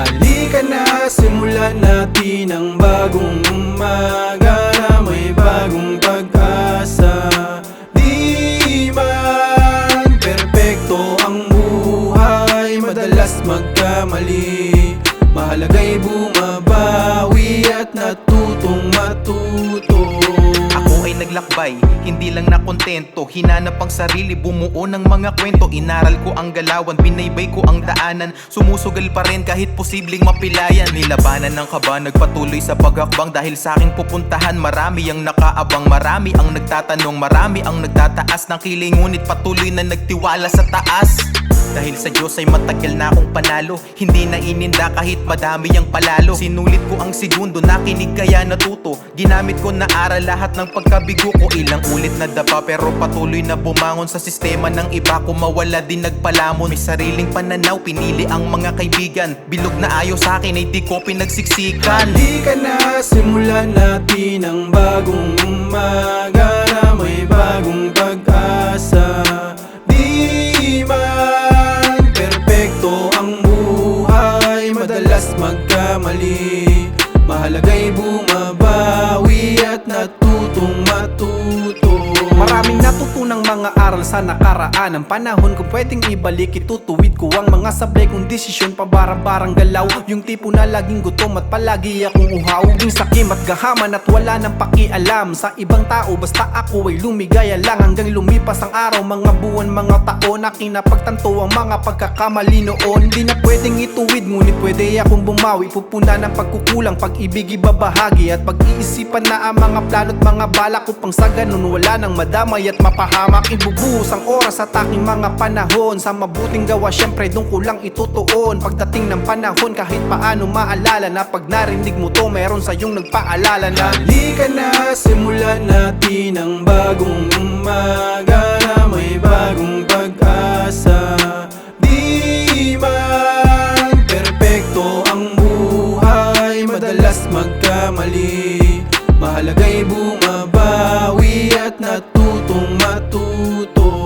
Halika na, simulan natin ang bagong umaga na may bagong pag-asa. Di man perpekto ang buhay, madalas magkamali. Mahalaga'y bumabawi at natutong matuto. Ako ay naglakbay, hindi lang nakontento. Hinanap ang sarili, bumuo ng mga kwento. Inaral ko ang galawan, binaybay ko ang daanan. Sumusugal pa rin kahit posibleng mapilayan. Nilabanan ng kaba, nagpatuloy sa paghakbang. Dahil sa aking pupuntahan, marami ang nakaabang. Marami ang nagtatanong, marami ang nagtataas ng kilay. Ngunit patuloy na nagtiwala sa taas. Dahil sa Diyos ay matagal na akong panalo. Hindi na ininda kahit madami ang palalo. Sinulit ko ang segundo, nakinig kaya natuto. Ginamit ko na aral lahat ng pagkabigo ko. Ilang ulit na dapa pero patuloy na bumangon. Sa sistema ng iba ko mawala din nagpalamon. May sariling pananaw, pinili ang mga kaibigan. Bilog na ayaw sa akin ay di ko pinagsiksikan. Halika na, simulan natin ang bagong umaga na may bagong pag-asa. Di man perpekto ang buhay, madalas magkamali. Mahalaga'y bumabawi at natutong matuto. Maraming natutunang mga aral sa nakaraan. Ang panahon kung pwedeng ibalik, itutuwid ko ang mga sablay kong desisyon. Pabarang-barang galaw, yung tipo na laging gutom at palagi akong uhaw. Yung sakim at gahaman at wala nang pakialam sa ibang tao, basta ako ay lumigaya lang. Hanggang lumipas ang araw, mga buwan, mga taon, aking napagtanto ang mga pagkakamali noon. Di na pwedeng ituwid, ngunit pwede akong bumawi. Pupuna ng pagkukulang, pag-ibig ibabahagi. At pag-iisipan na ang mga plano at mga balak ko pang sa ganun wala nang madamay at mapahamak. Ibubuhos ang oras at aking mga panahon sa mabuting gawa, syempre doon ko lang itutuon. Pagdating ng panahon, kahit paano maalala na pag narinig mo to, meron sa iyong nagpaalala na halika na, simulan natin ang bagong umaga na may bagong pag-asa. Di man perpekto ang buhay, madalas magkamali. Mahalaga'y bumabawi at natutong matuto.